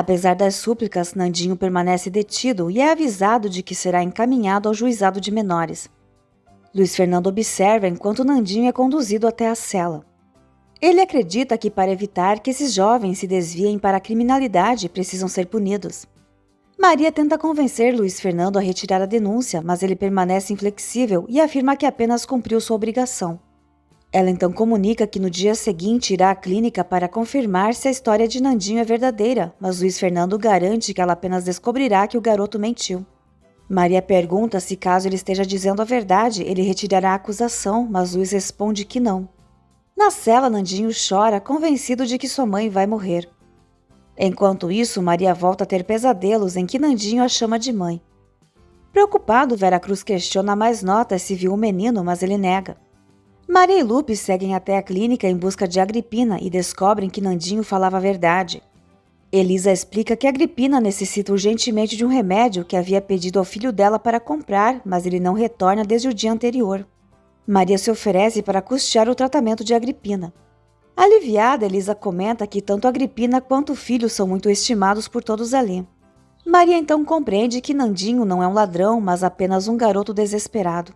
Apesar das súplicas, Nandinho permanece detido e é avisado de que será encaminhado ao juizado de menores. Luiz Fernando observa enquanto Nandinho é conduzido até a cela. Ele acredita que para evitar que esses jovens se desviem para a criminalidade precisam ser punidos. Maria tenta convencer Luiz Fernando a retirar a denúncia, mas ele permanece inflexível e afirma que apenas cumpriu sua obrigação. Ela então comunica que no dia seguinte irá à clínica para confirmar se a história de Nandinho é verdadeira, mas Luiz Fernando garante que ela apenas descobrirá que o garoto mentiu. Maria pergunta se caso ele esteja dizendo a verdade, ele retirará a acusação, mas Luiz responde que não. Na cela, Nandinho chora, convencido de que sua mãe vai morrer. Enquanto isso, Maria volta a ter pesadelos em que Nandinho a chama de mãe. Preocupado, Veracruz questiona mais notas se viu o menino, mas ele nega. Maria e Lupe seguem até a clínica em busca de Agripina e descobrem que Nandinho falava a verdade. Elisa explica que Agripina necessita urgentemente de um remédio que havia pedido ao filho dela para comprar, mas ele não retorna desde o dia anterior. Maria se oferece para custear o tratamento de Agripina. Aliviada, Elisa comenta que tanto Agripina quanto o filho são muito estimados por todos ali. Maria então compreende que Nandinho não é um ladrão, mas apenas um garoto desesperado.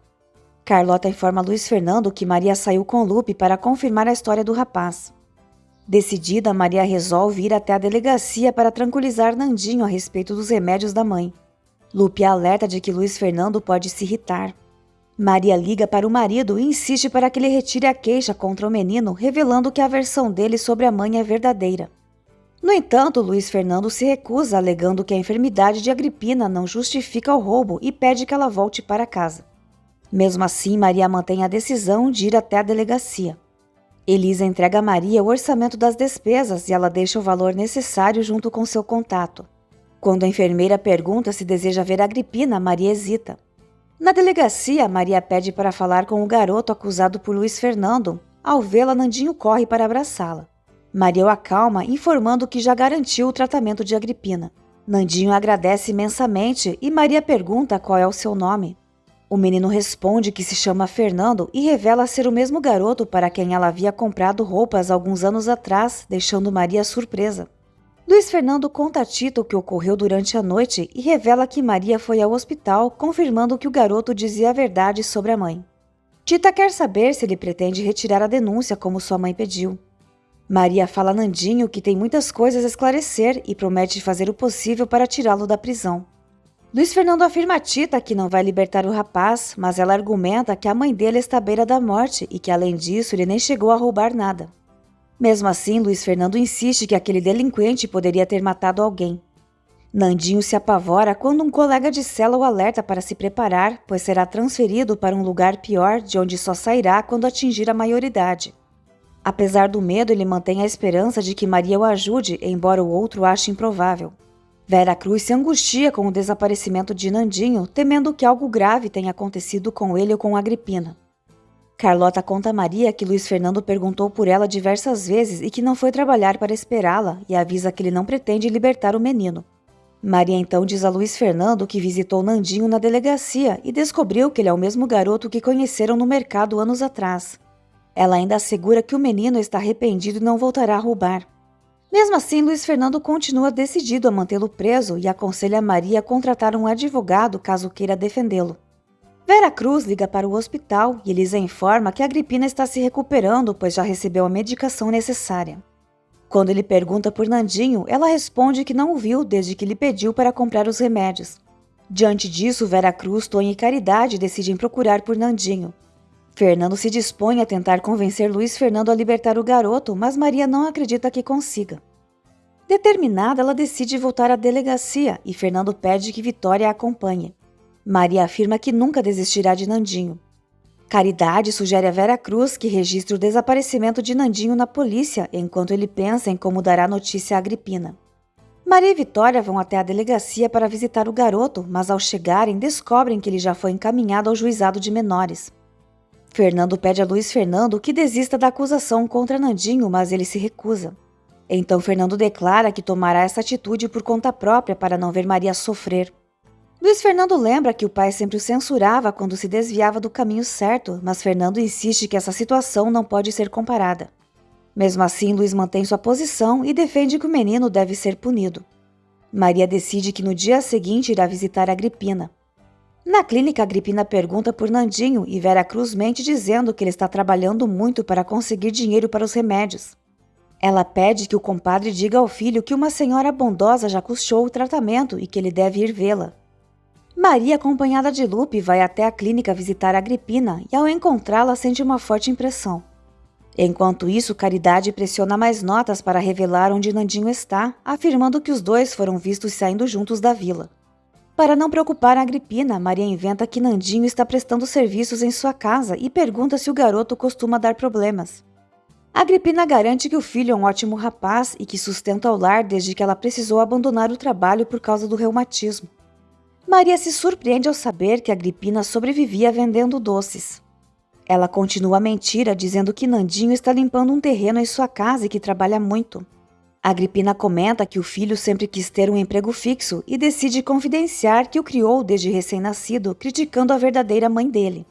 Carlota informa Luiz Fernando que Maria saiu com Lupe para confirmar a história do rapaz. Decidida, Maria resolve ir até a delegacia para tranquilizar Nandinho a respeito dos remédios da mãe. Lupe alerta de que Luiz Fernando pode se irritar. Maria liga para o marido e insiste para que ele retire a queixa contra o menino, revelando que a versão dele sobre a mãe é verdadeira. No entanto, Luiz Fernando se recusa, alegando que a enfermidade de Agripina não justifica o roubo e pede que ela volte para casa. Mesmo assim, Maria mantém a decisão de ir até a delegacia. Elisa entrega a Maria o orçamento das despesas e ela deixa o valor necessário junto com seu contato. Quando a enfermeira pergunta se deseja ver Agripina, Maria hesita. Na delegacia, Maria pede para falar com o garoto acusado por Luiz Fernando. Ao vê-la, Nandinho corre para abraçá-la. Maria o acalma, informando que já garantiu o tratamento de Agripina. Nandinho agradece imensamente e Maria pergunta qual é o seu nome. O menino responde que se chama Fernando e revela ser o mesmo garoto para quem ela havia comprado roupas alguns anos atrás, deixando Maria surpresa. Luiz Fernando conta a Tita o que ocorreu durante a noite e revela que Maria foi ao hospital, confirmando que o garoto dizia a verdade sobre a mãe. Tita quer saber se ele pretende retirar a denúncia como sua mãe pediu. Maria fala a Nandinho que tem muitas coisas a esclarecer e promete fazer o possível para tirá-lo da prisão. Luiz Fernando afirma a Tita que não vai libertar o rapaz, mas ela argumenta que a mãe dele está à beira da morte e que, além disso, ele nem chegou a roubar nada. Mesmo assim, Luiz Fernando insiste que aquele delinquente poderia ter matado alguém. Nandinho se apavora quando um colega de cela o alerta para se preparar, pois será transferido para um lugar pior, de onde só sairá quando atingir a maioridade. Apesar do medo, ele mantém a esperança de que Maria o ajude, embora o outro ache improvável. Veracruz se angustia com o desaparecimento de Nandinho, temendo que algo grave tenha acontecido com ele ou com Agripina. Carlota conta a Maria que Luiz Fernando perguntou por ela diversas vezes e que não foi trabalhar para esperá-la e avisa que ele não pretende libertar o menino. Maria então diz a Luiz Fernando que visitou Nandinho na delegacia e descobriu que ele é o mesmo garoto que conheceram no mercado anos atrás. Ela ainda assegura que o menino está arrependido e não voltará a roubar. Mesmo assim, Luiz Fernando continua decidido a mantê-lo preso e aconselha a Maria a contratar um advogado caso queira defendê-lo. Veracruz liga para o hospital e Elisa informa que Agripina está se recuperando, pois já recebeu a medicação necessária. Quando ele pergunta por Nandinho, ela responde que não o viu desde que lhe pediu para comprar os remédios. Diante disso, Veracruz, Tonho e Caridade decidem procurar por Nandinho. Fernando se dispõe a tentar convencer Luiz Fernando a libertar o garoto, mas Maria não acredita que consiga. Determinada, ela decide voltar à delegacia e Fernando pede que Vitória a acompanhe. Maria afirma que nunca desistirá de Nandinho. Caridade sugere a Veracruz que registre o desaparecimento de Nandinho na polícia, enquanto ele pensa em como dará notícia a Agripina. Maria e Vitória vão até a delegacia para visitar o garoto, mas ao chegarem descobrem que ele já foi encaminhado ao juizado de menores. Fernando pede a Luiz Fernando que desista da acusação contra Nandinho, mas ele se recusa. Então Fernando declara que tomará essa atitude por conta própria para não ver Maria sofrer. Luiz Fernando lembra que o pai sempre o censurava quando se desviava do caminho certo, mas Fernando insiste que essa situação não pode ser comparada. Mesmo assim, Luiz mantém sua posição e defende que o menino deve ser punido. Maria decide que no dia seguinte irá visitar Agripina. Na clínica, Agripina pergunta por Nandinho e Vera Cruz mente dizendo que ele está trabalhando muito para conseguir dinheiro para os remédios. Ela pede que o compadre diga ao filho que uma senhora bondosa já custeou o tratamento e que ele deve ir vê-la. Maria, acompanhada de Lupe, vai até a clínica visitar Agripina e, ao encontrá-la, sente uma forte impressão. Enquanto isso, Caridade pressiona mais notas para revelar onde Nandinho está, afirmando que os dois foram vistos saindo juntos da vila. Para não preocupar a Agripina, Maria inventa que Nandinho está prestando serviços em sua casa e pergunta se o garoto costuma dar problemas. Agripina garante que o filho é um ótimo rapaz e que sustenta o lar desde que ela precisou abandonar o trabalho por causa do reumatismo. Maria se surpreende ao saber que Agripina sobrevivia vendendo doces. Ela continua a mentira, dizendo que Nandinho está limpando um terreno em sua casa e que trabalha muito. Agripina comenta que o filho sempre quis ter um emprego fixo e decide confidenciar que o criou desde recém-nascido, criticando a verdadeira mãe dele.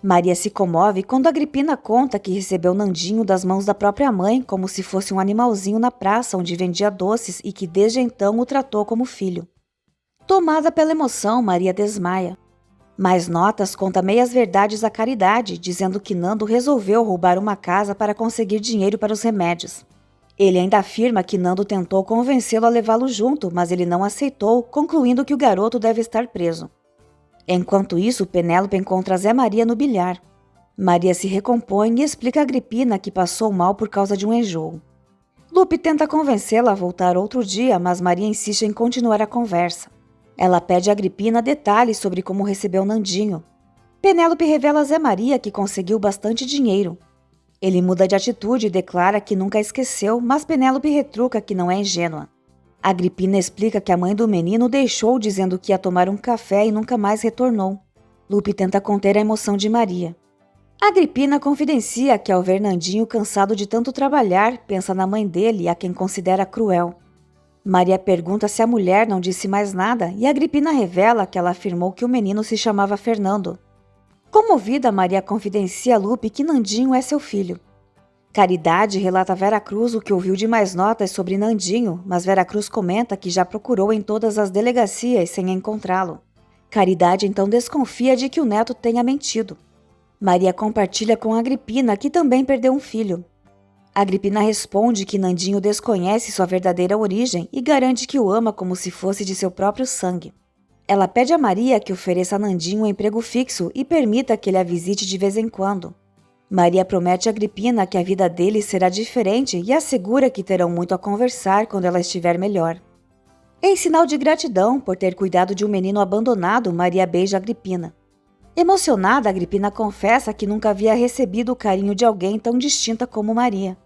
Maria se comove quando Agripina conta que recebeu Nandinho das mãos da própria mãe como se fosse um animalzinho na praça onde vendia doces e que desde então o tratou como filho. Tomada pela emoção, Maria desmaia. Mais notas conta meias verdades à Caridade, dizendo que Nando resolveu roubar uma casa para conseguir dinheiro para os remédios. Ele ainda afirma que Nando tentou convencê-lo a levá-lo junto, mas ele não aceitou, concluindo que o garoto deve estar preso. Enquanto isso, Penélope encontra Zé Maria no bilhar. Maria se recompõe e explica a Agripina que passou mal por causa de um enjoo. Lupe tenta convencê-la a voltar outro dia, mas Maria insiste em continuar a conversa. Ela pede a Agripina detalhes sobre como recebeu Nandinho. Penélope revela a Zé Maria que conseguiu bastante dinheiro. Ele muda de atitude e declara que nunca a esqueceu, mas Penélope retruca que não é ingênua. Agripina explica que a mãe do menino o deixou dizendo que ia tomar um café e nunca mais retornou. Lupe tenta conter a emoção de Maria. Agripina confidencia que ao ver Nandinho cansado de tanto trabalhar, pensa na mãe dele, a quem considera cruel. Maria pergunta se a mulher não disse mais nada e Agripina revela que ela afirmou que o menino se chamava Fernando. Comovida, Maria confidencia a Lupe que Nandinho é seu filho. Caridade relata a Vera Cruz o que ouviu de mais notas sobre Nandinho, mas Vera Cruz comenta que já procurou em todas as delegacias sem encontrá-lo. Caridade então desconfia de que o neto tenha mentido. Maria compartilha com Agripina que também perdeu um filho. Agripina responde que Nandinho desconhece sua verdadeira origem e garante que o ama como se fosse de seu próprio sangue. Ela pede a Maria que ofereça a Nandinho um emprego fixo e permita que ele a visite de vez em quando. Maria promete a Agripina que a vida dele será diferente e assegura que terão muito a conversar quando ela estiver melhor. Em sinal de gratidão por ter cuidado de um menino abandonado, Maria beija Agripina. Emocionada, Agripina confessa que nunca havia recebido o carinho de alguém tão distinta como Maria.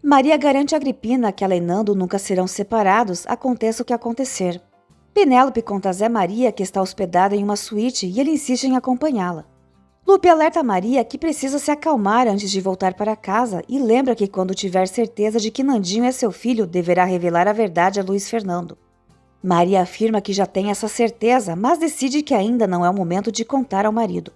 Maria garante a Agripina que ela e Nando nunca serão separados, aconteça o que acontecer. Penélope conta a Zé Maria que está hospedada em uma suíte e ele insiste em acompanhá-la. Lupe alerta a Maria que precisa se acalmar antes de voltar para casa e lembra que quando tiver certeza de que Nandinho é seu filho, deverá revelar a verdade a Luiz Fernando. Maria afirma que já tem essa certeza, mas decide que ainda não é o momento de contar ao marido.